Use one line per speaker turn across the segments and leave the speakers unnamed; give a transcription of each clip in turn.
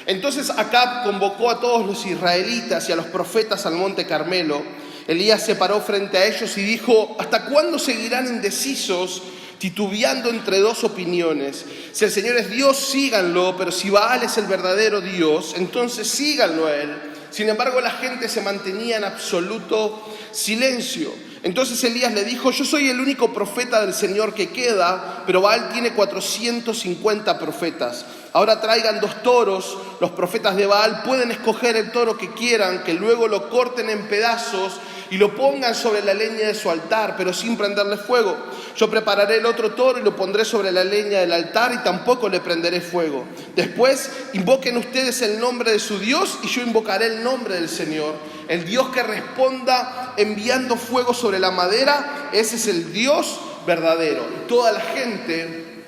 Entonces Acab convocó a todos los israelitas y a los profetas al monte Carmelo. Elías se paró frente a ellos y dijo: ¿hasta cuándo seguirán indecisos, titubeando entre dos opiniones? Si el Señor es Dios, síganlo, pero si Baal es el verdadero Dios, entonces síganlo a él. Sin embargo, la gente se mantenía en absoluto silencio. Entonces Elías le dijo: yo soy el único profeta del Señor que queda, pero Baal tiene 450 profetas. Ahora traigan 2 toros. Los profetas de Baal pueden escoger el toro que quieran, que luego lo corten en pedazos y lo pongan sobre la leña de su altar, pero sin prenderle fuego. Yo prepararé el otro toro y lo pondré sobre la leña del altar y tampoco le prenderé fuego. Después invoquen ustedes el nombre de su Dios y yo invocaré el nombre del Señor. El Dios que responda enviando fuego sobre la madera, ese es el Dios verdadero. Y toda la gente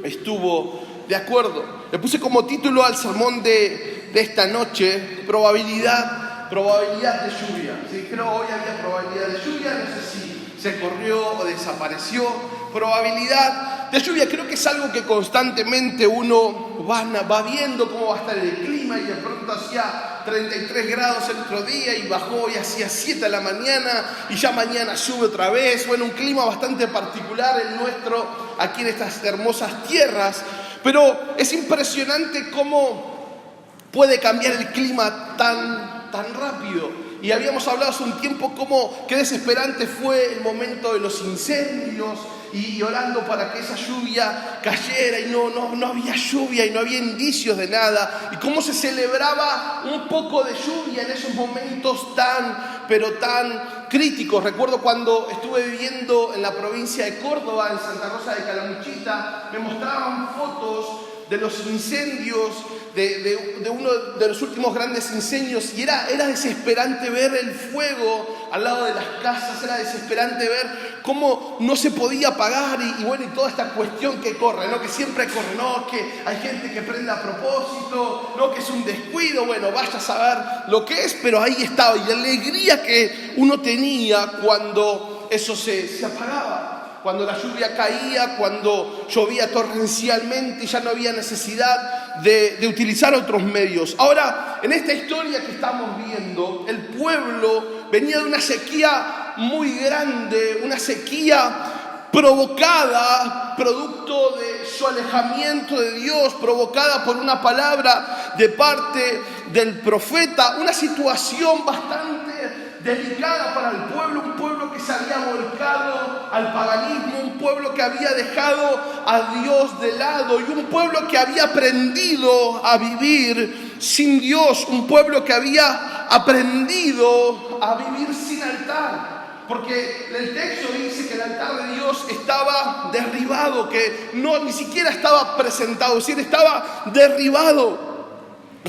estuvo de acuerdo. Le puse como título al sermón de esta noche: probabilidad de lluvia. Sí, creo hoy había probabilidad de lluvia, no sé si se corrió o desapareció. Probabilidad de lluvia, creo que es algo que constantemente uno va viendo cómo va a estar el clima, y de pronto hacía 33 grados el otro día y bajó y hacía 7 de la mañana y ya mañana sube otra vez. Bueno, un clima bastante particular el nuestro aquí en estas hermosas tierras, pero es impresionante cómo puede cambiar el clima tan rápido. Y habíamos hablado hace un tiempo cómo qué desesperante fue el momento de los incendios, y orando para que esa lluvia cayera, y no había lluvia y no había indicios de nada, y cómo se celebraba un poco de lluvia en esos momentos tan críticos. Recuerdo cuando estuve viviendo en la provincia de Córdoba, en Santa Rosa de Calamuchita, me mostraban fotos de los incendios, de uno de los últimos grandes incendios, y era desesperante ver el fuego al lado de las casas, era desesperante ver cómo no se podía apagar, y toda esta cuestión que corre, ¿no? Que siempre corre, ¿no? Que hay gente que prende a propósito, ¿no? Que es un descuido, vaya a saber lo que es, pero ahí estaba, y la alegría que uno tenía cuando eso se apagaba. Cuando la lluvia caía, cuando llovía torrencialmente y ya no había necesidad de utilizar otros medios. Ahora, en esta historia que estamos viendo, el pueblo venía de una sequía muy grande, una sequía provocada, producto de su alejamiento de Dios, provocada por una palabra de parte del profeta, una situación bastante delicada para el pueblo, un pueblo que se había volcado al paganismo, un pueblo que había dejado a Dios de lado, y un pueblo que había aprendido a vivir sin Dios, un pueblo que había aprendido a vivir sin altar. Porque el texto dice que el altar de Dios estaba derribado, que ni siquiera estaba presentado, es decir, estaba derribado.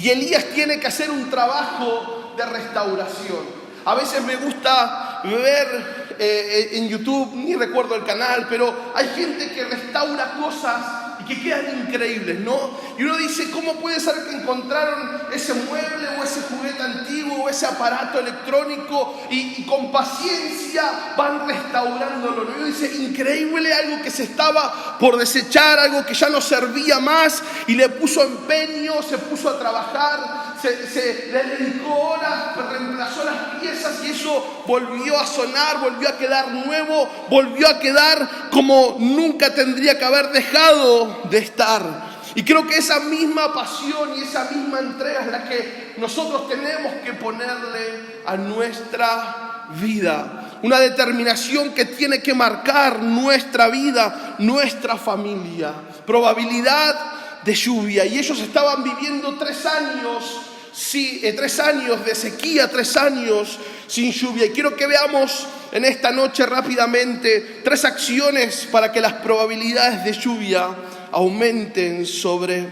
Y Elías tiene que hacer un trabajo de restauración. A veces me gusta ver en YouTube, ni recuerdo el canal, pero hay gente que restaura cosas y que quedan increíbles, ¿no? Y uno dice: ¿cómo puede ser que encontraron ese mueble o ese juguete antiguo o ese aparato electrónico y con paciencia van restaurándolo, ¿no? Y uno dice: increíble, algo que se estaba por desechar, algo que ya no servía más, y le puso empeño, se puso a trabajar, le dedicó horas, reemplazó las piezas, y eso volvió a sonar, volvió a quedar nuevo, volvió a quedar como nunca tendría que haber dejado de estar. Y creo que esa misma pasión y esa misma entrega es la que nosotros tenemos que ponerle a nuestra vida. Una determinación que tiene que marcar nuestra vida, nuestra familia. Probabilidad de lluvia. Y ellos estaban viviendo 3 años. Sí, 3 años de sequía, 3 años sin lluvia. Y quiero que veamos en esta noche rápidamente 3 acciones para que las probabilidades de lluvia aumenten sobre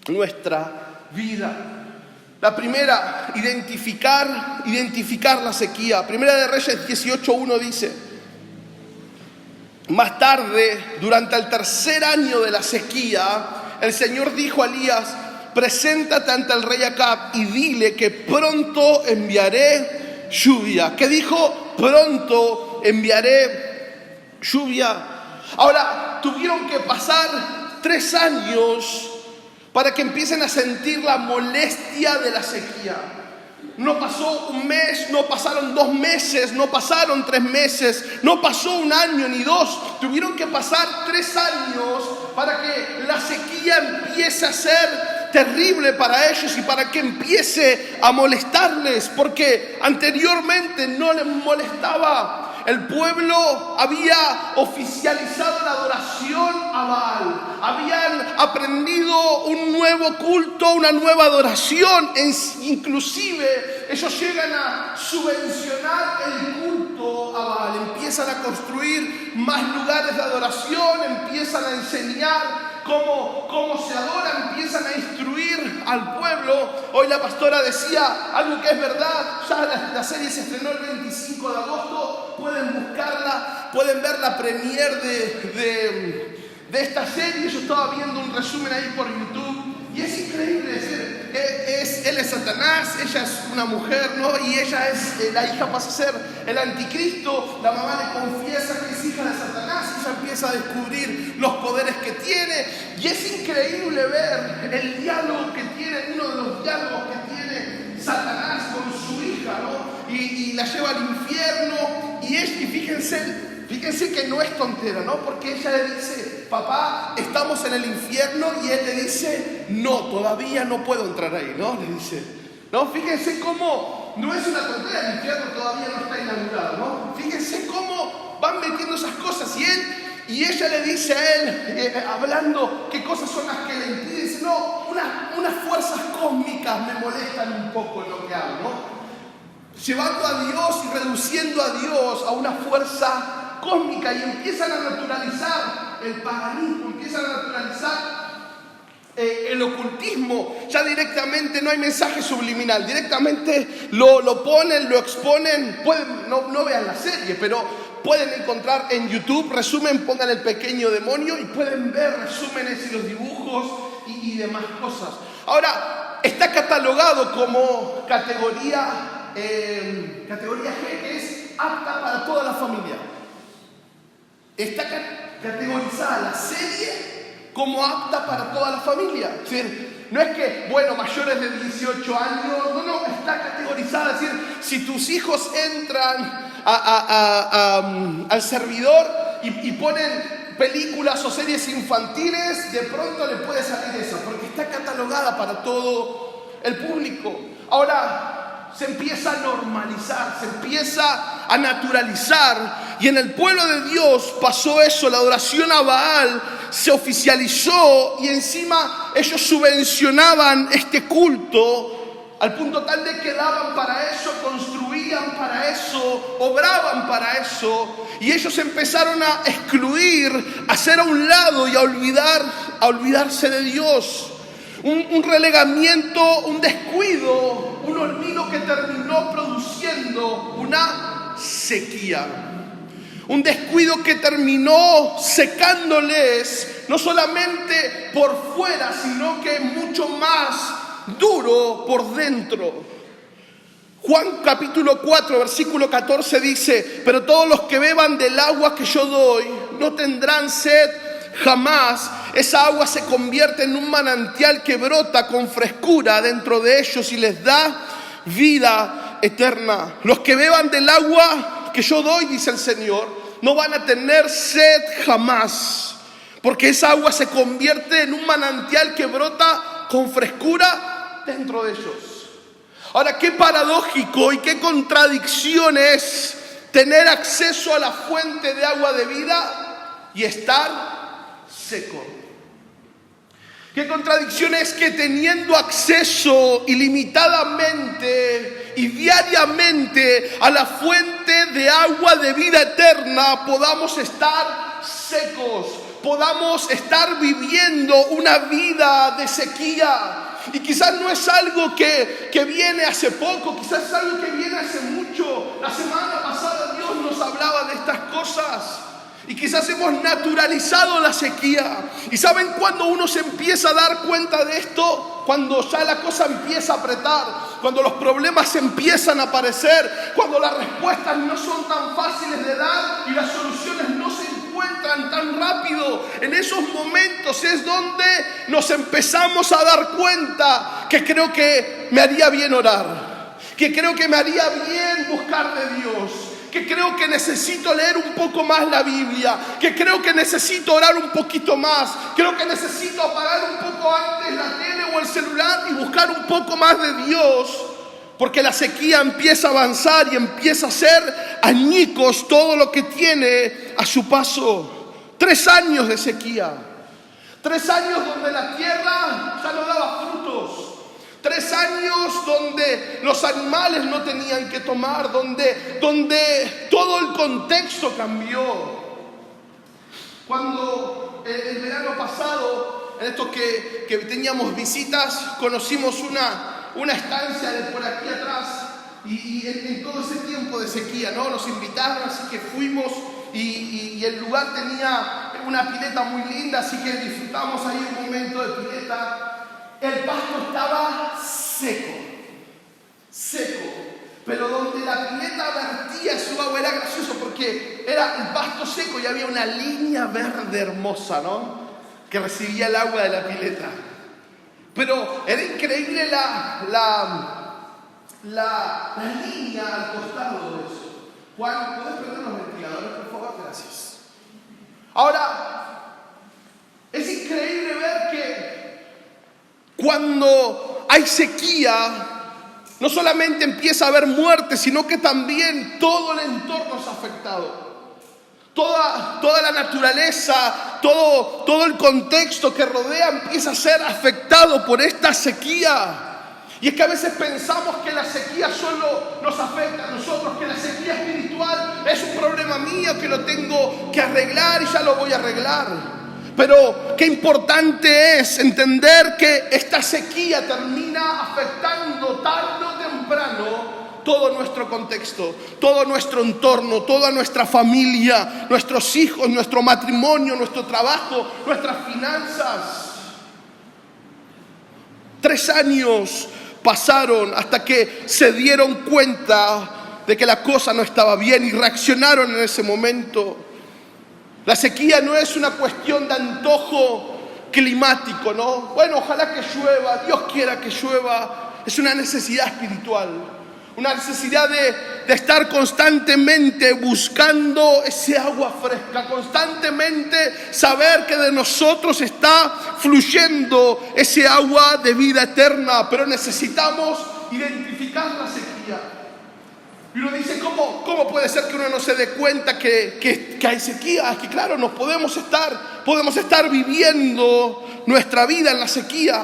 nuestra vida. La primera, identificar la sequía. Primera de Reyes 18:1 dice: más tarde, durante el 3er año de la sequía, el Señor dijo a Elías: preséntate ante el rey Acab y dile que pronto enviaré lluvia. ¿Qué dijo? Pronto enviaré lluvia. Ahora, tuvieron que pasar 3 años para que empiecen a sentir la molestia de la sequía. No pasó un mes, no pasaron 2 meses, no pasaron 3 meses, no pasó 1 año ni 2. Tuvieron que pasar 3 años para que la sequía empiece a ser terrible para ellos y para que empiece a molestarles, porque anteriormente no les molestaba. El pueblo había oficializado la adoración a Baal. Habían aprendido un nuevo culto, una nueva adoración. Inclusive ellos llegan a subvencionar el culto a Baal. Empiezan a construir más lugares de adoración, empiezan a enseñar cómo se adora, empiezan a instruir al pueblo. Hoy la pastora decía algo que es verdad. Ya la serie se estrenó el 25 de agosto. Pueden buscarla, pueden ver la premier de esta serie. Yo estaba viendo un resumen ahí por YouTube y es increíble. Es decir, él es Satanás, ella es una mujer, ¿no? Y ella es, la hija pasa a ser el anticristo. La mamá le confiesa que es hija de Satanás y ella empieza a descubrir los poderes que tiene. Y es increíble ver el diálogo que tiene, uno de los diálogos que tiene Satanás con su hija, ¿no? Y la lleva al infierno. Y fíjense que no es tontera, ¿no? Porque ella le dice: papá, estamos en el infierno. Y él le dice: no, todavía no puedo entrar ahí, ¿no? Le dice, ¿no? Fíjense cómo no es una tontera, el infierno todavía no está inaugurado, ¿no? Fíjense cómo van metiendo esas cosas. Y ella le dice a él, hablando qué cosas son las que le impiden, dice: no, unas fuerzas cósmicas me molestan un poco en lo que hago, ¿no? Llevando a Dios y reduciendo a Dios a una fuerza cósmica, y empiezan a naturalizar el paganismo, empiezan a naturalizar el ocultismo. Ya directamente no hay mensaje subliminal, directamente lo ponen, lo exponen. No vean la serie, pero pueden encontrar en YouTube resumen, pongan El Pequeño Demonio y pueden ver resúmenes y los dibujos y demás cosas. Ahora, está catalogado como categoría G, que es apta para toda la familia. Está categorizada la serie como apta para toda la familia. Es decir, no es que, bueno, mayores de 18 años, no, está categorizada. Es decir, si tus hijos entran al servidor y ponen películas o series infantiles, de pronto le puede salir eso, porque está catalogada para todo el público. Ahora, se empieza a normalizar, se empieza a naturalizar, y en el pueblo de Dios pasó eso. La adoración a Baal se oficializó y encima ellos subvencionaban este culto al punto tal de que daban para eso, construían para eso, obraban para eso, y ellos empezaron a excluir, a hacer a un lado y a olvidarse de Dios. Un relegamiento, un descuido, un olvido que terminó produciendo una sequía. Un descuido que terminó secándoles, no solamente por fuera, sino que mucho más duro por dentro. Juan capítulo 4, versículo 14 dice: pero todos los que beban del agua que yo doy no tendrán sed jamás. Esa agua se convierte en un manantial que brota con frescura dentro de ellos y les da vida eterna. Los que beban del agua que yo doy, dice el Señor, no van a tener sed jamás, porque esa agua se convierte en un manantial que brota con frescura dentro de ellos. Ahora, qué paradójico y qué contradicción es tener acceso a la fuente de agua de vida y estar seco. Qué contradicción es que teniendo acceso ilimitadamente y diariamente a la fuente de agua de vida eterna, podamos estar secos, podamos estar viviendo una vida de sequía. Y quizás no es algo que viene hace poco, quizás es algo que viene hace mucho. La semana pasada Dios nos hablaba de estas cosas. Y quizás hemos naturalizado la sequía. ¿Y saben cuándo uno se empieza a dar cuenta de esto? Cuando ya la cosa empieza a apretar, cuando los problemas empiezan a aparecer, cuando las respuestas no son tan fáciles de dar y las soluciones no se encuentran encuentran tan rápido, en esos momentos es donde nos empezamos a dar cuenta que creo que me haría bien orar, que creo que me haría bien buscar de Dios, que creo que necesito leer un poco más la Biblia, que creo que necesito orar un poquito más, creo que necesito apagar un poco antes la tele o el celular y buscar un poco más de Dios, porque la sequía empieza a avanzar y empieza a hacer añicos todo lo que tiene a su paso. 3 años de sequía, 3 años donde la tierra ya no daba frutos, 3 años donde los animales no tenían que tomar, donde todo el contexto cambió. Cuando el verano pasado, en esto que teníamos visitas, conocimos una estancia de por aquí atrás y en todo ese tiempo de sequía, ¿no? Nos invitaron, así que fuimos y el lugar tenía una pileta muy linda, así que disfrutamos ahí un momento de pileta. El pasto estaba seco, pero donde la pileta vertía su agua era gracioso porque era el pasto seco y había una línea verde hermosa, ¿no? Que recibía el agua de la pileta. Pero era increíble la línea al costado de eso. Juan, ¿puedes prender los ventiladores, por favor? Gracias. Ahora, es increíble ver que cuando hay sequía, no solamente empieza a haber muerte, sino que también todo el entorno es afectado. Toda la naturaleza, todo el contexto que rodea empieza a ser afectado por esta sequía. Y es que a veces pensamos que la sequía solo nos afecta a nosotros, que la sequía espiritual es un problema mío, que lo tengo que arreglar y ya lo voy a arreglar. Pero qué importante es entender que esta sequía termina afectando tarde o temprano todo nuestro contexto, todo nuestro entorno, toda nuestra familia, nuestros hijos, nuestro matrimonio, nuestro trabajo, nuestras finanzas. 3 años pasaron hasta que se dieron cuenta de que la cosa no estaba bien y reaccionaron en ese momento. La sequía no es una cuestión de antojo climático, ¿no? Bueno, ojalá que llueva, Dios quiera que llueva. Es una necesidad espiritual, una necesidad de estar constantemente buscando ese agua fresca, constantemente saber que de nosotros está fluyendo ese agua de vida eterna, pero necesitamos identificar la sequía. Y uno dice, ¿cómo puede ser que uno no se dé cuenta que hay sequía? Es que claro, podemos estar viviendo nuestra vida en la sequía.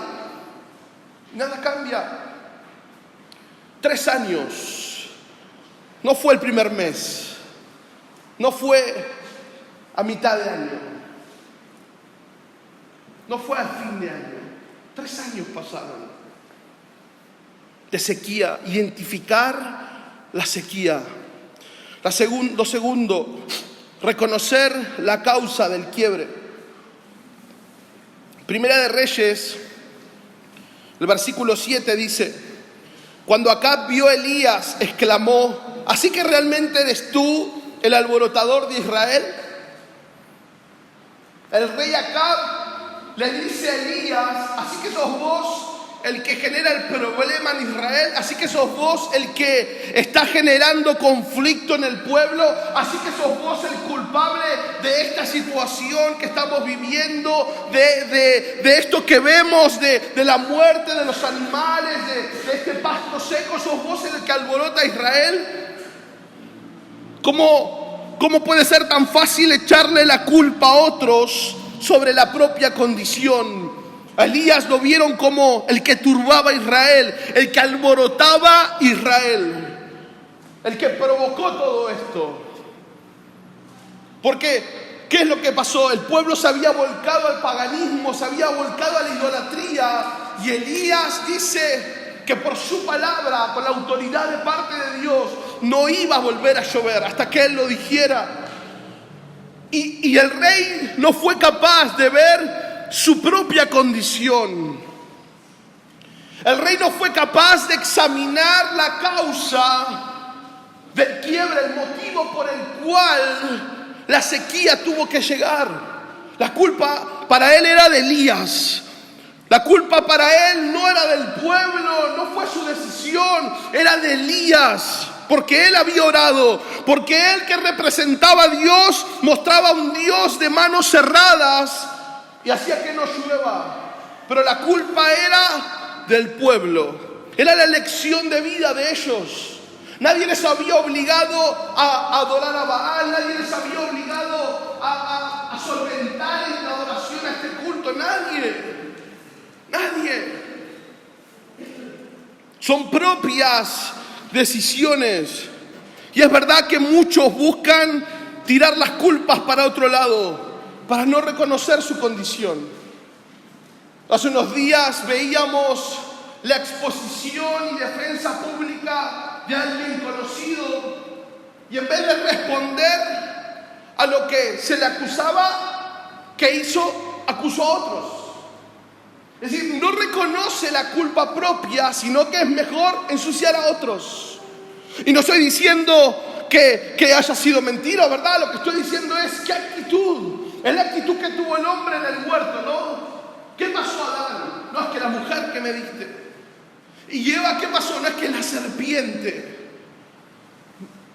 Nada cambia. 3 años. No fue el primer mes. No fue a mitad de año. No fue al fin de año. 3 años pasaron de sequía. Identificar la sequía. Lo segundo, reconocer la causa del quiebre. Primera de Reyes, el versículo 7 dice: cuando Acab vio a Elías, exclamó: ¿así que realmente eres tú el alborotador de Israel? El rey Acab le dice a Elías: ¿así que sos vos el que genera el problema en Israel? ¿Así que sos vos el que está generando conflicto en el pueblo? ¿Así que sos vos el culpable de esta situación que estamos viviendo, de esto que vemos, de la muerte de los animales, de este pasto seco? ¿Sos vos el que alborota a Israel? ¿Cómo puede ser tan fácil echarle la culpa a otros sobre la propia condición? A Elías lo vieron como el que turbaba a Israel, el que alborotaba a Israel, el que provocó todo esto. Porque, ¿qué es lo que pasó? El pueblo se había volcado al paganismo, se había volcado a la idolatría, y Elías dice que por su palabra, con la autoridad de parte de Dios, no iba a volver a llover hasta que él lo dijera. Y el rey no fue capaz de ver su propia condición. El rey no fue capaz de examinar la causa del quiebre, el motivo por el cual la sequía tuvo que llegar. La culpa para él era de Elías. La culpa para él no era del pueblo, no fue su decisión, era de Elías. Porque él había orado, porque él, que representaba a Dios, mostraba un Dios de manos cerradas y hacía que no llueva. Pero la culpa era del pueblo, era la elección de vida de ellos. Nadie les había obligado a adorar a Baal, nadie les había obligado a solventar en la adoración a este culto, nadie. Son propias decisiones. Y es verdad que muchos buscan tirar las culpas para otro lado, para no reconocer su condición. Hace unos días veíamos la exposición y defensa pública de alguien conocido, y en vez de responder a lo que se le acusaba, ¿qué hizo? Acusó a otros. Es decir, no reconoce la culpa propia, sino que es mejor ensuciar a otros. Y no estoy diciendo que haya sido mentira, ¿verdad? Lo que estoy diciendo es qué actitud. Es la actitud que tuvo el hombre en el huerto, ¿no? ¿Qué pasó a Adán? No, es que la mujer que me diste. Y Eva, ¿qué pasó? No, es que la serpiente.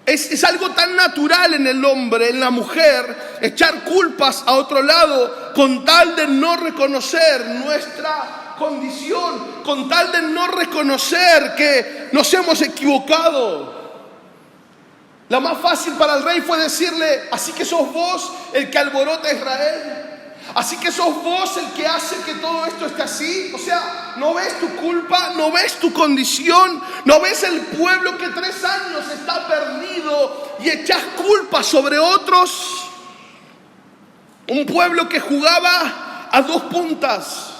Es algo tan natural en el hombre, en la mujer, echar culpas a otro lado con tal de no reconocer nuestra condición, con tal de no reconocer que nos hemos equivocado. La más fácil para el rey fue decirle: así que sos vos el que alborota a Israel, así que sos vos el que hace que todo esto esté así. O sea, ¿no ves tu culpa? ¿No ves tu condición? ¿No ves el pueblo que 3 años está perdido y echás culpa sobre otros? Un pueblo que jugaba a 2 puntas.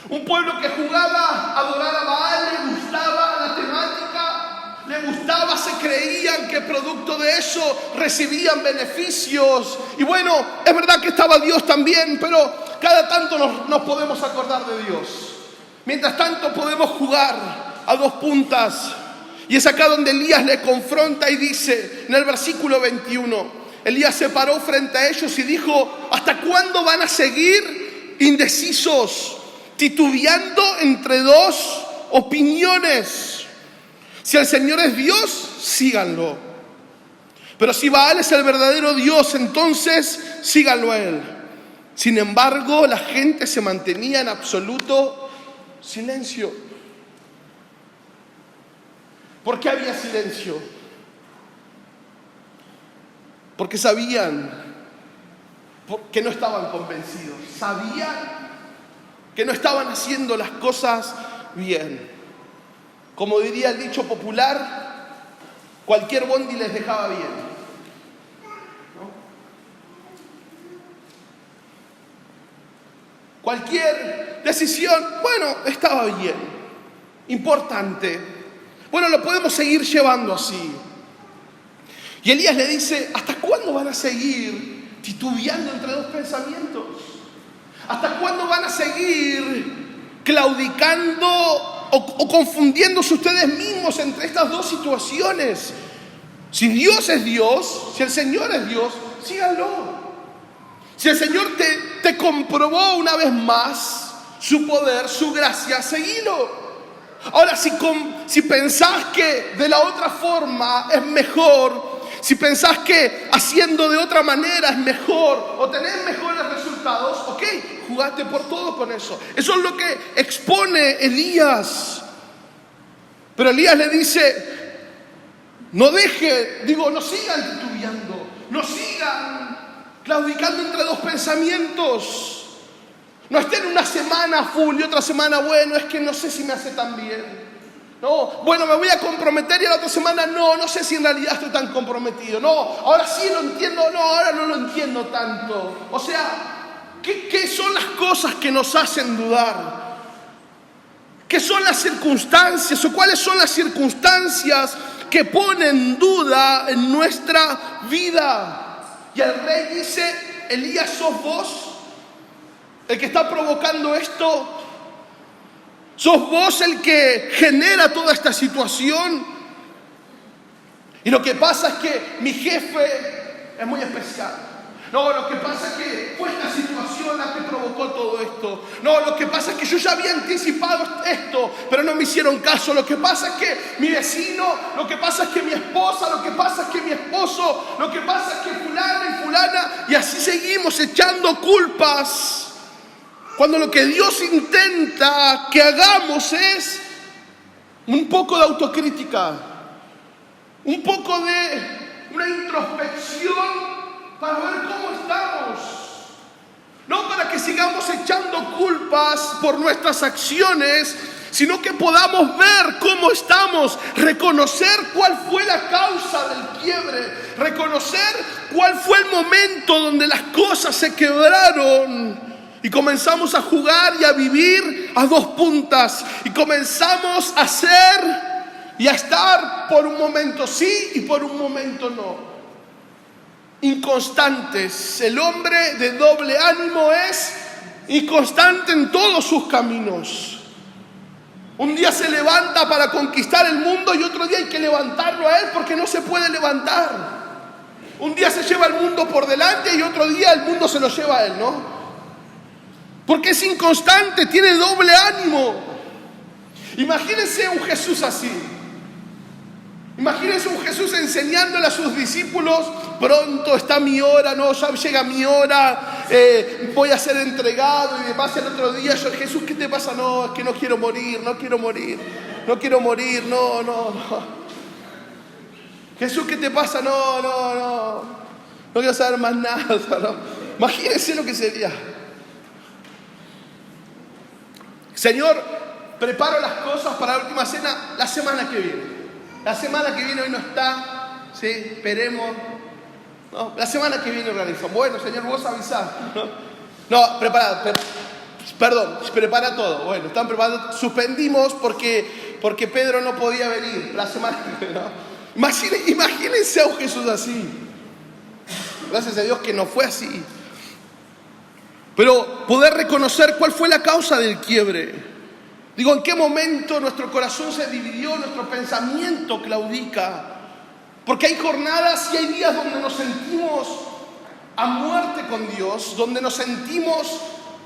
Un pueblo que jugaba a adorar a Baal, le gustaba la temática, le gustaba, se creían que producto de eso recibían beneficios. Y bueno, es verdad que estaba Dios también, pero cada tanto nos podemos acordar de Dios. Mientras tanto podemos jugar a 2 puntas. Y es acá donde Elías le confronta y dice, en el versículo 21, Elías se paró frente a ellos y dijo: ¿hasta cuándo van a seguir indecisos, titubeando entre 2 opiniones? Si el Señor es Dios, síganlo. Pero si Baal es el verdadero Dios, entonces síganlo a él. Sin embargo, la gente se mantenía en absoluto silencio. ¿Por qué había silencio? Porque sabían que no estaban convencidos. Sabían que no estaban haciendo las cosas bien. Como diría el dicho popular, cualquier bondi les dejaba bien, ¿no? Cualquier decisión, bueno, estaba bien, importante. Bueno, lo podemos seguir llevando así. Y Elías le dice: ¿hasta cuándo van a seguir titubeando entre 2 pensamientos? ¿Hasta cuándo van a seguir claudicando o confundiéndose ustedes mismos entre estas 2 situaciones? Si Dios es Dios, si el Señor es Dios, síganlo. Si el Señor te comprobó una vez más su poder, su gracia, seguilo. Ahora, si pensás que de la otra forma es mejor, si pensás que haciendo de otra manera es mejor o tenés mejores resultados, ok, jugate por todo con eso. Eso es lo que expone Elías. Pero Elías le dice: no sigan titubeando, no sigan claudicando entre 2 pensamientos. No estén una semana full y otra semana, bueno, es que no sé si me hace tan bien. No, bueno, me voy a comprometer y la otra semana no sé si en realidad estoy tan comprometido. No, ahora sí lo entiendo, no, ahora no lo entiendo tanto. O sea, ¿qué son las cosas que nos hacen dudar? ¿Qué son las circunstancias o cuáles son las circunstancias que ponen en duda en nuestra vida? Y el rey dice: Elías, ¿sos vos el que está provocando esto? ¿Sos vos el que genera toda esta situación? Y lo que pasa es que mi jefe, es muy especial. No, lo que pasa es que fue esta situación la que provocó todo esto. No, lo que pasa es que yo ya había anticipado esto, pero no me hicieron caso. Lo que pasa es que mi vecino, lo que pasa es que mi esposa, lo que pasa es que mi esposo, lo que pasa es que fulano y fulana, y así seguimos echando culpas. Cuando lo que Dios intenta que hagamos es un poco de autocrítica, un poco de una introspección para ver cómo estamos. No para que sigamos echando culpas por nuestras acciones, sino que podamos ver cómo estamos, reconocer cuál fue la causa del quiebre, reconocer cuál fue el momento donde las cosas se quebraron. Y comenzamos a jugar y a vivir a dos puntas. Y comenzamos a ser y a estar por un momento sí y por un momento no. Inconstantes. El hombre de doble ánimo es inconstante en todos sus caminos. Un día se levanta para conquistar el mundo y otro día hay que levantarlo a él porque no se puede levantar. Un día se lleva el mundo por delante y otro día el mundo se lo lleva a él, ¿no? Porque es inconstante, tiene doble ánimo. Imagínense un Jesús así. Imagínense un Jesús enseñándole a sus discípulos: pronto está mi hora, no, ya llega mi hora, voy a ser entregado y demás el otro día. Yo, Jesús, ¿qué te pasa? No, es que no quiero morir, no quiero morir, no. Jesús, ¿qué te pasa? No quiero saber más nada. No. Imagínense lo que sería. Señor, preparo las cosas para la última cena la semana que viene. La semana que viene hoy no está, ¿sí? Esperemos. No, la semana que viene organizamos. Bueno, Señor, vos avisás. No, prepara todo. Bueno, están preparados. Suspendimos porque Pedro no podía venir la semana que viene, ¿no? Imagínense a un Jesús así. Gracias a Dios que no fue así. Pero poder reconocer cuál fue la causa del quiebre. Digo, ¿en qué momento nuestro corazón se dividió, nuestro pensamiento claudica? Porque hay jornadas y hay días donde nos sentimos a muerte con Dios, donde nos sentimos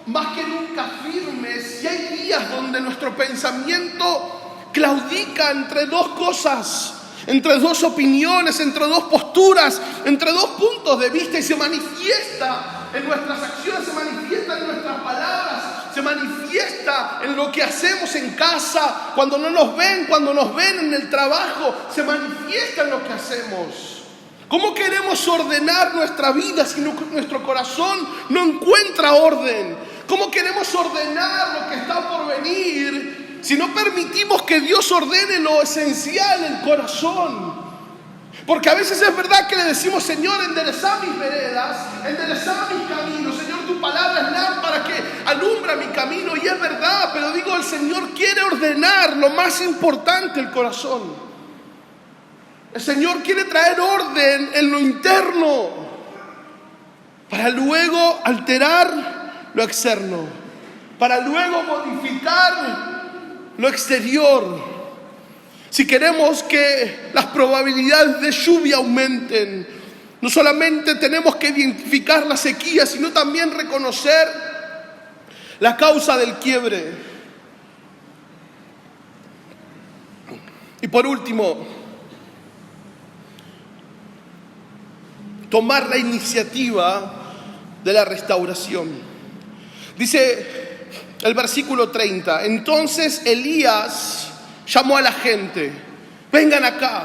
más que nunca firmes, y hay días donde nuestro pensamiento claudica entre dos cosas, entre dos opiniones, entre dos posturas, entre dos puntos de vista, y se manifiesta en nuestras acciones, se manifiesta en nuestras palabras, se manifiesta en lo que hacemos en casa, cuando no nos ven, cuando nos ven en el trabajo, se manifiesta en lo que hacemos. ¿Cómo queremos ordenar nuestra vida si nuestro corazón no encuentra orden? ¿Cómo queremos ordenar lo que está por venir si no permitimos que Dios ordene lo esencial, el corazón? Porque a veces es verdad que le decimos: Señor, enderezá mis veredas, enderezá mis caminos. Señor, tu palabra es lámpara que alumbra mi camino. Y es verdad, pero digo, el Señor quiere ordenar lo más importante, el corazón. El Señor quiere traer orden en lo interno para luego alterar lo externo, para luego modificar lo exterior. Si queremos que las probabilidades de lluvia aumenten, no solamente tenemos que identificar la sequía, sino también reconocer la causa del quiebre. Y por último, tomar la iniciativa de la restauración. Dice el versículo 30, entonces Elías llamó a la gente: vengan acá.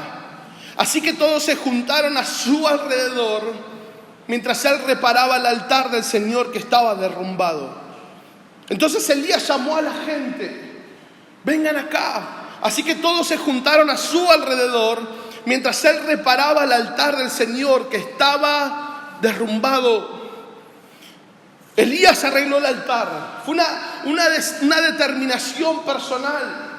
Así que todos se juntaron a su alrededor mientras él reparaba el altar del Señor que estaba derrumbado. Entonces Elías llamó a la gente: vengan acá. Así que todos se juntaron a su alrededor mientras él reparaba el altar del Señor que estaba derrumbado. Elías arregló el altar. Fue una determinación personal.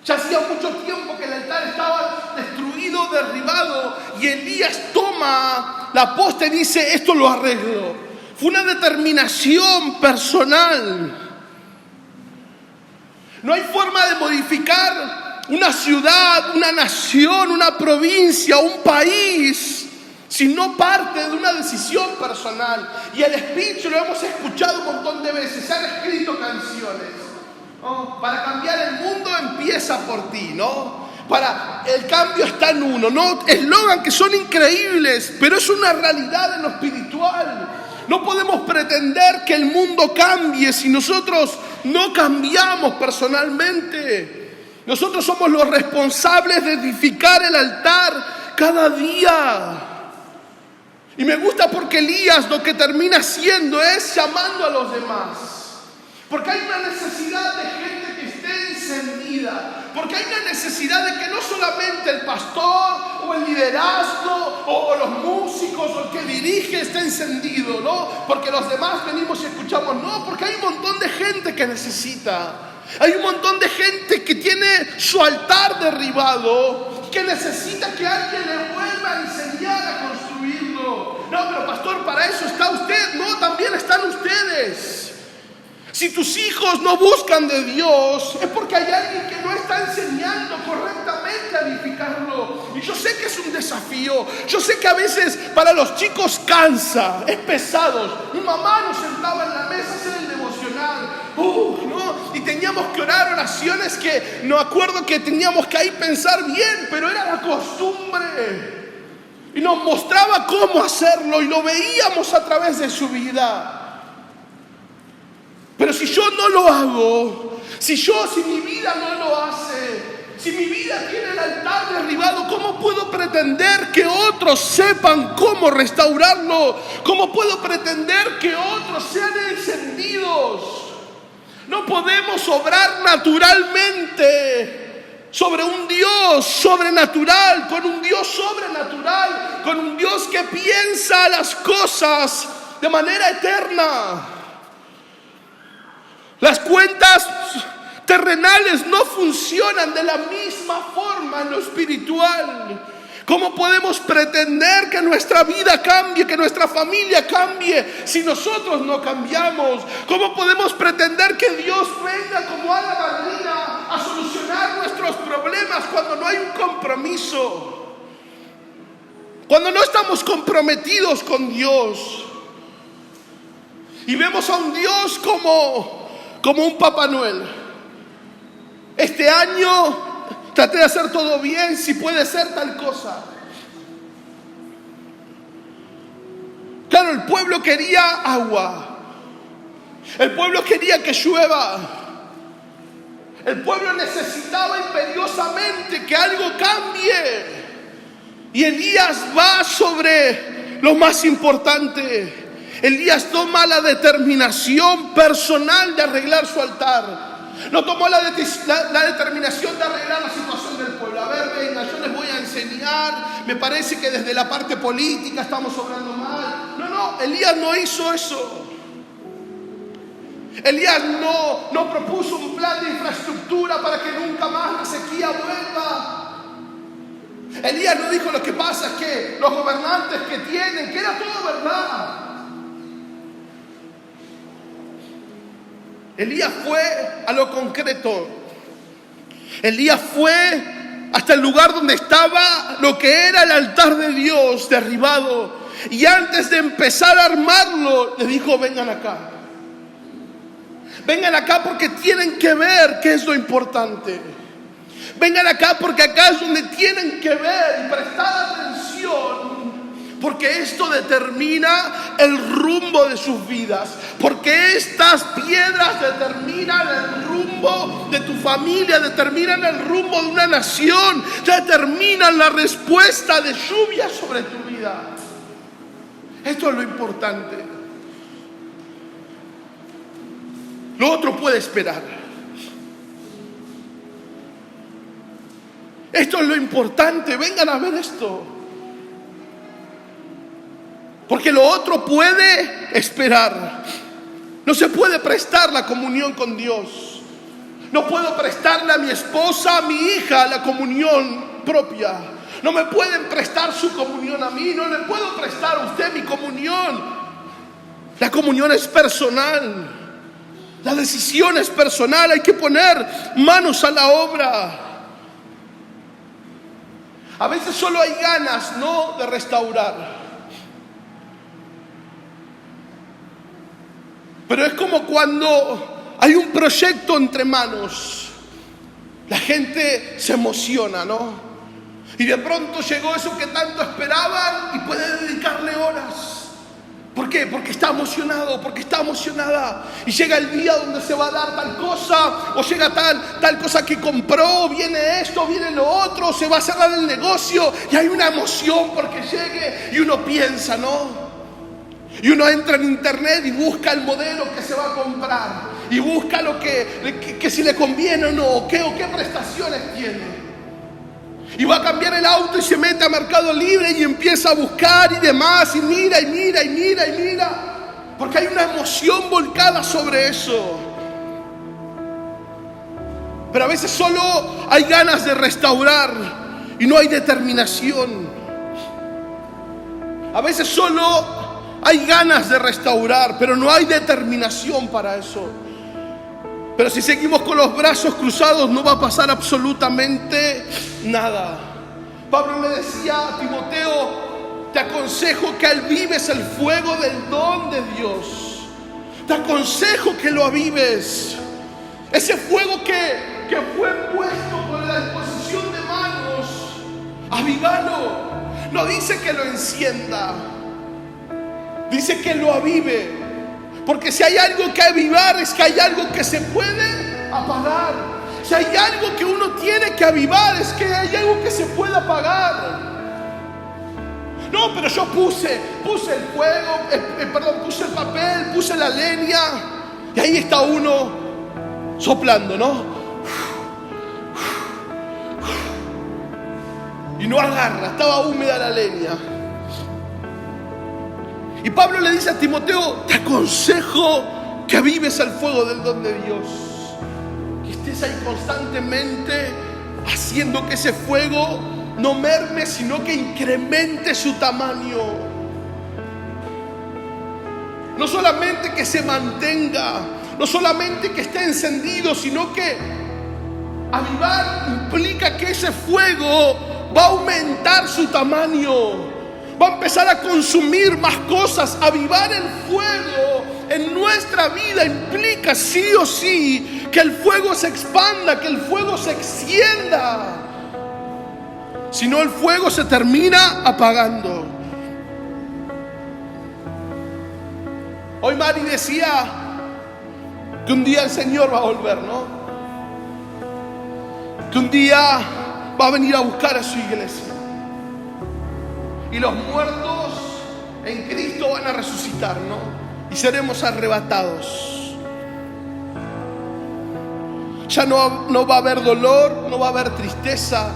Ya hacía mucho tiempo que el altar estaba destruido, derribado, y Elías toma la posta y dice: esto lo arreglo. Fue una determinación personal. No hay forma de modificar una ciudad, una nación, una provincia, un país sino parte de una decisión personal. Y el speech lo hemos escuchado un montón de veces, se han escrito canciones, ¿no? Para cambiar el mundo empieza por ti, ¿no? El cambio está en uno, ¿no? Eslogan que son increíbles, pero es una realidad en lo espiritual. No podemos pretender que el mundo cambie si nosotros no cambiamos personalmente. Nosotros somos los responsables de edificar el altar cada día. Y me gusta porque Elías lo que termina haciendo es llamando a los demás. Porque hay una necesidad de gente que esté encendida. Porque hay una necesidad de que no solamente el pastor o el liderazgo o los músicos o el que dirige esté encendido, ¿no? Porque los demás venimos y escuchamos, no, porque hay un montón de gente que necesita. Hay un montón de gente que tiene su altar derribado, que necesita que alguien le vuelva a enseñar a construirlo. No, pero pastor, para eso está usted. No, también están ustedes. Si tus hijos no buscan de Dios, es porque hay alguien que no está enseñando correctamente a edificarlo. Y yo sé que es un desafío. Yo sé que a veces para los chicos cansa, es pesado. Mi mamá nos sentaba en la mesa a hacer el devocional. ¿No? Y teníamos que orar oraciones que no acuerdo que teníamos que ahí pensar bien, pero era la costumbre. Y nos mostraba cómo hacerlo y lo veíamos a través de su vida. Pero si yo no lo hago, si mi vida no lo hace, si mi vida tiene el altar derribado, ¿cómo puedo pretender que otros sepan cómo restaurarlo? ¿Cómo puedo pretender que otros sean encendidos? No podemos obrar naturalmente sobre un Dios sobrenatural, con un Dios sobrenatural, con un Dios que piensa las cosas de manera eterna. Las cuentas terrenales no funcionan de la misma forma en lo espiritual. ¿Cómo podemos pretender que nuestra vida cambie, que nuestra familia cambie si nosotros no cambiamos? ¿Cómo podemos pretender que Dios venga como hada madrina a solucionar nuestros problemas cuando no hay un compromiso? Cuando no estamos comprometidos con Dios. Y vemos a un Dios como un Papá Noel. Este año traté de hacer todo bien, si puede ser tal cosa. Claro, el pueblo quería agua. El pueblo quería que llueva. El pueblo necesitaba imperiosamente que algo cambie. Y Elías va sobre lo más importante. Elías toma la determinación personal de arreglar su altar. No tomó la determinación de arreglar la situación del pueblo. A ver, venga, yo les voy a enseñar. Me parece que desde la parte política estamos obrando mal. No, Elías no hizo eso. Elías no propuso un plan de infraestructura para que nunca más la sequía vuelva. Elías no dijo, lo que pasa es que los gobernantes que tienen, que era todo verdad. Elías fue a lo concreto. Elías fue hasta el lugar donde estaba lo que era el altar de Dios derribado. Y antes de empezar a armarlo, le dijo, vengan acá. Vengan acá porque tienen que ver qué es lo importante. Vengan acá porque acá es donde tienen que ver y prestar atención. Porque esto determina el rumbo de sus vidas. Porque estas piedras determinan el rumbo de tu familia, determinan el rumbo de una nación, determinan la respuesta de lluvia sobre tu vida. Esto es lo importante. Lo otro puede esperar. Esto es lo importante. Vengan a ver esto. Porque lo otro puede esperar. No se puede prestar la comunión con Dios. No puedo prestarle a mi esposa, a mi hija, la comunión propia. No me pueden prestar su comunión a mí. No le puedo prestar a usted mi comunión. La comunión es personal. La decisión es personal. Hay que poner manos a la obra. A veces solo hay ganas, no de restaurar. Pero es como cuando hay un proyecto entre manos. La gente se emociona, ¿no? Y de pronto llegó eso que tanto esperaban y puede dedicarle horas. ¿Por qué? Porque está emocionado, porque está emocionada. Y llega el día donde se va a dar tal cosa, o llega tal cosa que compró, viene esto, viene lo otro, se va a cerrar el negocio. Y hay una emoción porque llegue y uno piensa, ¿no? Y uno entra en internet y busca el modelo que se va a comprar. Y busca lo que si le conviene o no, o qué prestaciones tiene. Y va a cambiar el auto y se mete a Mercado Libre y empieza a buscar y demás. Y mira. Porque hay una emoción volcada sobre eso. Pero a veces solo hay ganas de restaurar y no hay determinación. A veces solo hay ganas de restaurar, pero no hay determinación para eso. Pero si seguimos con los brazos cruzados no va a pasar absolutamente nada. Pablo le decía a Timoteo: te aconsejo que avives el fuego del don de Dios. Te aconsejo que lo avives. Ese fuego que fue puesto por la disposición de manos, avívalo. No dice que lo encienda, dice que lo avive. Porque si hay algo que avivar, es que hay algo que se puede apagar. Si hay algo que uno tiene que avivar, es que hay algo que se puede apagar. No, pero yo puse el fuego, puse el papel, puse la leña, y ahí está uno soplando, ¿no? Y no agarra, estaba húmeda la leña. Y Pablo le dice a Timoteo: te aconsejo que avives el fuego del don de Dios. Que estés ahí constantemente haciendo que ese fuego no merme, sino que incremente su tamaño. No solamente que se mantenga, no solamente que esté encendido, sino que avivar implica que ese fuego va a aumentar su tamaño. Va a empezar a consumir más cosas. Avivar el fuego en nuestra vida implica sí o sí que el fuego se expanda, que el fuego se extienda. Si no, el fuego se termina apagando. Hoy Mari decía que un día el Señor va a volver, ¿no? Que un día va a venir a buscar a su iglesia. Y los muertos en Cristo van a resucitar, ¿no? Y seremos arrebatados. Ya no va a haber dolor, no va a haber tristeza.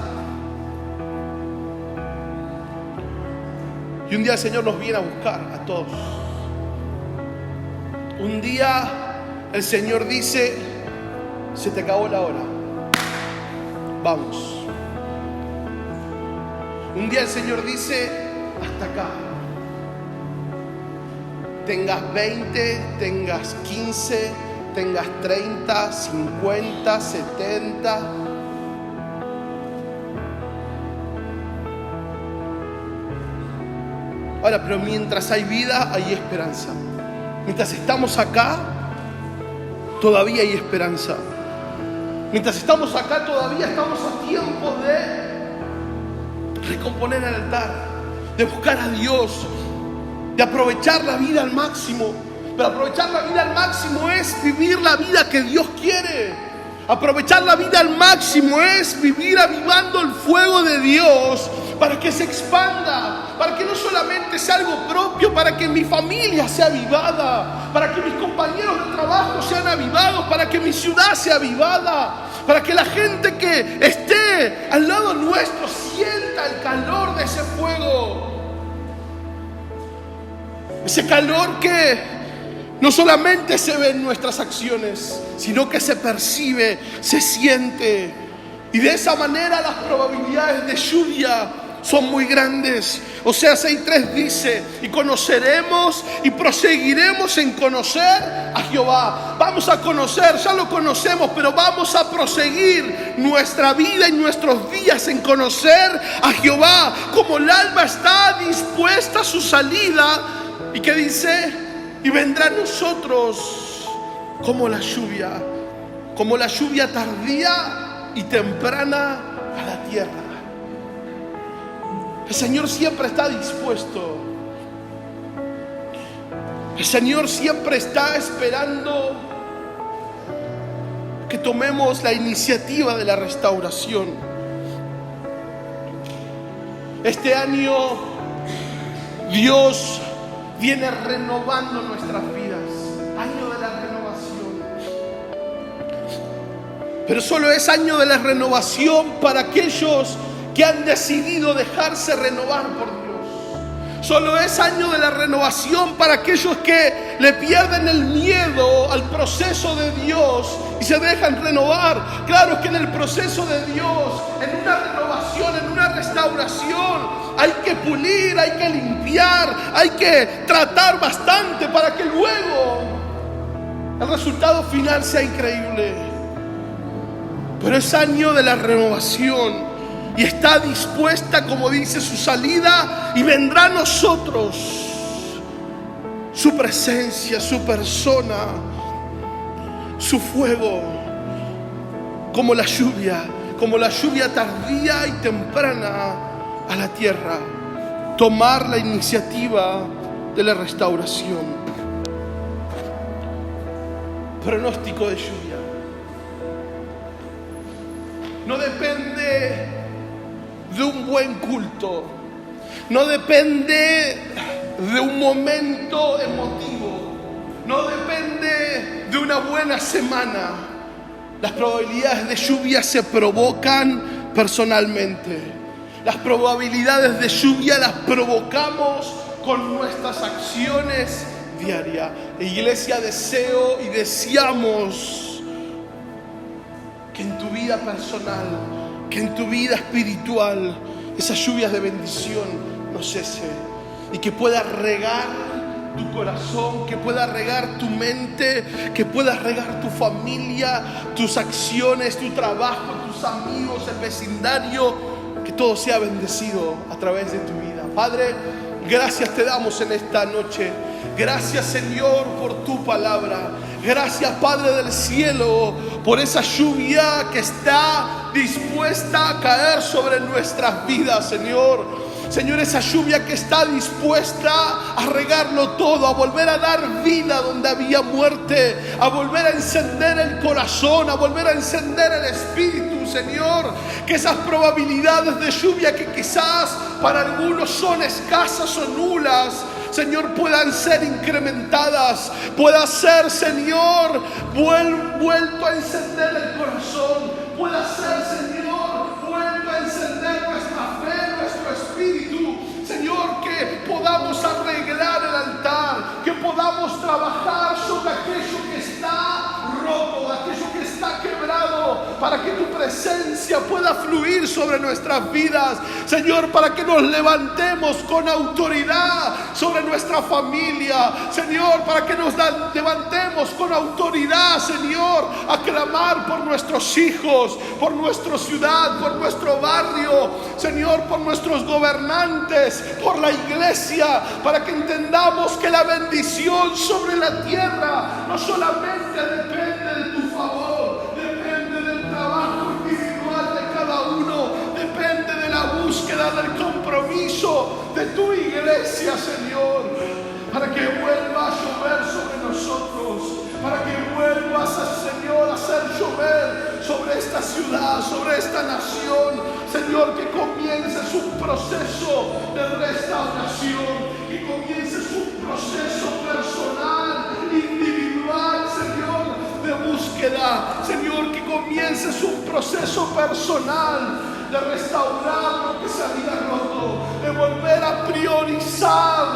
Y un día el Señor nos viene a buscar a todos. Un día el Señor dice: se te acabó la hora, vamos. Un día el Señor dice: hasta acá. Tengas 20, tengas 15, tengas 30, 50, 70. Ahora, pero mientras hay vida, hay esperanza. Mientras estamos acá, todavía hay esperanza. Mientras estamos acá, todavía estamos a tiempo de recomponer el altar, de buscar a Dios, de aprovechar la vida al máximo. Pero aprovechar la vida al máximo es vivir la vida que Dios quiere. Aprovechar la vida al máximo es vivir avivando el fuego de Dios para que se expanda, para que no solamente sea algo propio, para que mi familia sea avivada, para que mis compañeros de trabajo sean avivados, para que mi ciudad sea avivada, para que la gente que esté al lado nuestro sienta el calor de ese fuego. Ese calor que no solamente se ve en nuestras acciones, sino que se percibe, se siente. Y de esa manera las probabilidades de lluvia son muy grandes. Oseas 6:3 dice: y conoceremos y proseguiremos en conocer a Jehová. Vamos a conocer, ya lo conocemos, pero vamos a proseguir nuestra vida y nuestros días en conocer a Jehová. Como el alma está dispuesta a su salida. ¿Y qué dice? y vendrá a nosotros como la lluvia tardía y temprana a la tierra. El Señor siempre está dispuesto. El Señor siempre está esperando que tomemos la iniciativa de la restauración. Este año Dios viene renovando nuestras vidas. Año de la renovación. Pero solo es año de la renovación para aquellos que han decidido dejarse renovar por Dios. Solo es año de la renovación para aquellos que le pierden el miedo al proceso de Dios y se dejan renovar. Claro que en el proceso de Dios, en una renovación, en una restauración, hay que pulir, hay que limpiar, hay que tratar bastante para que luego el resultado final sea increíble. Pero es año de la renovación. Y está dispuesta, como dice, su salida, y vendrá a nosotros su presencia, su persona, su fuego, como la lluvia tardía y temprana a la tierra. Tomar la iniciativa de la restauración. Pronóstico de lluvia. No depende de un buen culto, no depende de un momento emotivo, no depende de una buena semana. Las probabilidades de lluvia se provocan personalmente. Las probabilidades de lluvia las provocamos con nuestras acciones diarias. Iglesia, deseo y deseamos que en tu vida personal, que en tu vida espiritual, esas lluvias de bendición no cese y que pueda regar tu corazón, que pueda regar tu mente, que pueda regar tu familia, tus acciones, tu trabajo, tus amigos, el vecindario, que todo sea bendecido a través de tu vida. Padre, gracias te damos en esta noche. Gracias, Señor, por tu palabra. Gracias, Padre del cielo, por esa lluvia que está dispuesta a caer sobre nuestras vidas, Señor. Señor, esa lluvia que está dispuesta a regarlo todo, a volver a dar vida donde había muerte, a volver a encender el corazón, a volver a encender el espíritu, Señor. Que esas probabilidades de lluvia que quizás para algunos son escasas o nulas, Señor, puedan ser incrementadas, pueda ser, Señor, vuelto a encender el corazón, pueda ser, Señor, vuelto a encender nuestra fe, nuestro espíritu, Señor, que podamos arreglar el altar, que podamos trabajar sobre aquello que está roto, aquello que está quebrado, para que tu presencia pueda fluir sobre nuestras vidas, Señor, para que nos levantemos con autoridad sobre nuestra familia, Señor, para que nos levantemos con autoridad, Señor, a clamar por nuestros hijos, por nuestra ciudad, por nuestro barrio, Señor, por nuestros gobernantes, por la iglesia, para que entendamos que la bendición sobre la tierra no solamente depende de tu favor, depende del trabajo individual de cada uno, depende de la búsqueda del compromiso de tu iglesia, Señor, para que vuelva a llover sobre nosotros, para que vuelvas, Señor, a hacer llover sobre esta ciudad, sobre esta nación, Señor, que comiences un proceso de restauración, que comiences un proceso personal, individual, Señor, de búsqueda, Señor, que comiences un proceso personal de restaurar lo que se había roto, de volver a priorizar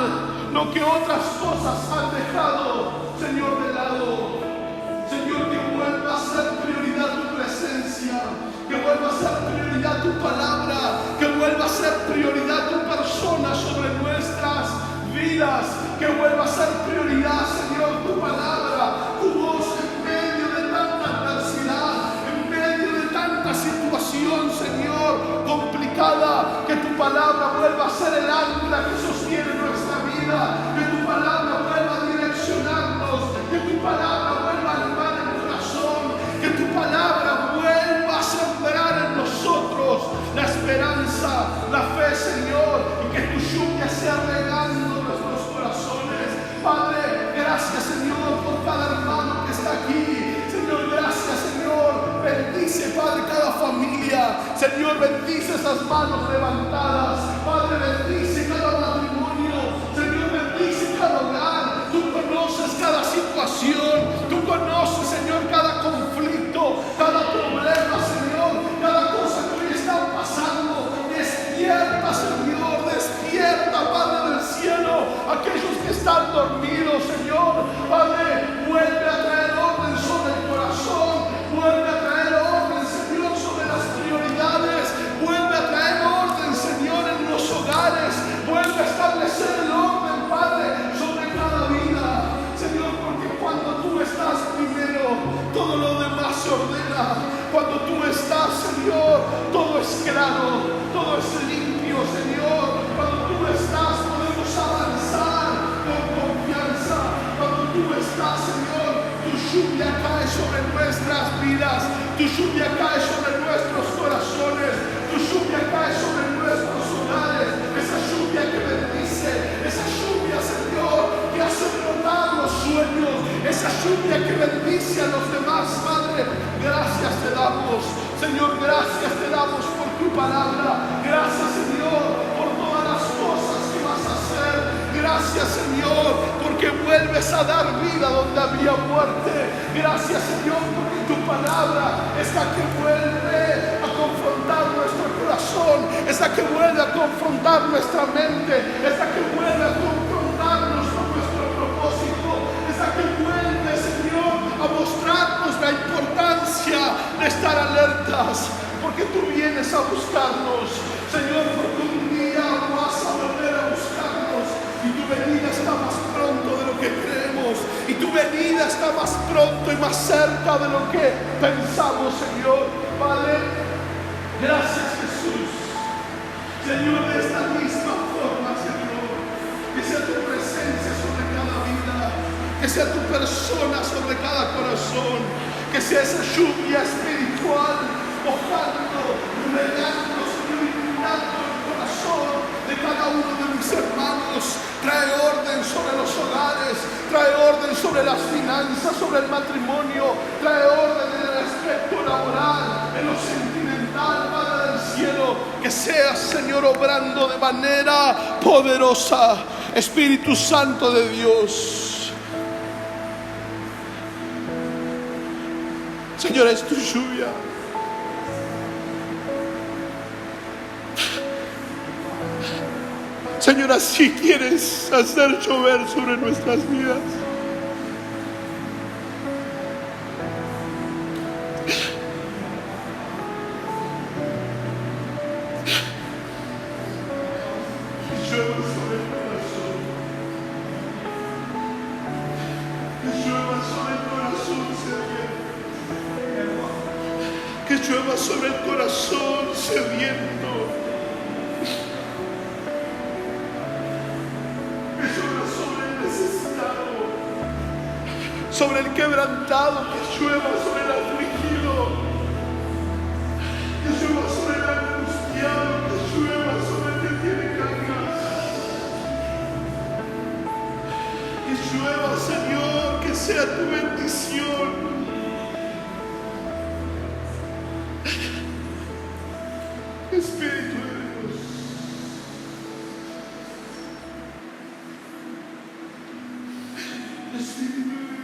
lo que otras cosas han dejado, Señor, de lado. Señor, que vuelva a ser prioridad tu presencia, que vuelva a ser prioridad tu palabra, que vuelva a ser prioridad tu persona sobre nuestras vidas, que vuelva a ser prioridad, Señor, tu palabra, tu voz en medio de tanta adversidad, en medio de tanta situación, Señor, complicada, que tu palabra vuelva a ser el ancla que sostiene nuestra vida, que tu palabra vuelva a direccionar Señor, bendice esas manos levantadas. Padre, bendice cada matrimonio. Señor, bendice cada hogar. Tú conoces cada situación. Tú conoces, Señor, cada conflicto, cada problema, Señor, cada cosa que hoy están pasando. Despierta, Señor, despierta, Padre del cielo, aquellos que están dormidos, Señor. Padre, vuelve a traer orden sobre el corazón, vuelve a traer orden, Señor, sobre las prioridades, vuelve a traer orden, Señor, en los hogares, vuelve a establecer el orden, Padre, sobre cada vida, Señor, porque cuando tú estás primero, todo lo demás se ordena. Cuando tú estás, Señor, todo es claro, todo es limpio, Señor. Cuando tú estás, podemos avanzar con confianza. Cuando tú estás, Señor, tu lluvia cae sobre nuestras vidas, tu lluvia cae sobre nuestros corazones, tu lluvia cae sobre nuestros hogares. Esa lluvia que bendice, esa lluvia, Señor, que hace brotar los sueños, esa lluvia que bendice a los demás, Padre. Gracias te damos, Señor, gracias te damos por tu palabra. Gracias, Señor, por todas las cosas que vas a hacer. Gracias, Señor, porque vuelves a dar vida donde había muerte. Gracias, Señor, porque tu palabra es la que vuelve a confrontar nuestro corazón, es la que vuelve a confrontar nuestra mente, es la que vuelve a confrontarnos con nuestro propósito, es la que vuelve, Señor, a mostrarnos la importancia de estar alertas, porque tú vienes a buscarnos, Señor, porque un día vas a volver a buscarnos y tu venida está más pronto de lo que creemos y tu venida está más pronto y más cerca de lo que pensamos, Señor. Padre, gracias, Jesús. Señor, de esta misma forma, Señor, que sea tu presencia sobre cada vida, que sea tu persona sobre cada corazón, que sea esa lluvia espiritual mojando, regando, Señor, inundando el corazón de cada uno de mis hermanos. Trae orden sobre los hogares, trae orden sobre las finanzas, sobre el matrimonio, trae orden en el aspecto laboral, en lo sentimental, Padre del cielo. Que seas, Señor, obrando de manera poderosa, Espíritu Santo de Dios. Señor, es tu lluvia. Señor, así quieres hacer llover sobre nuestras vidas. Que llueva sobre el corazón. Que llueva sobre el corazón sediento. Que llueva sobre el corazón sediento. Sobre el quebrantado, que llueva sobre el afligido, que llueva sobre el angustiado, que llueva sobre el que tiene cargas, que llueva, Señor, que sea tu bendición. Espíritu de Dios, Espíritu de Dios.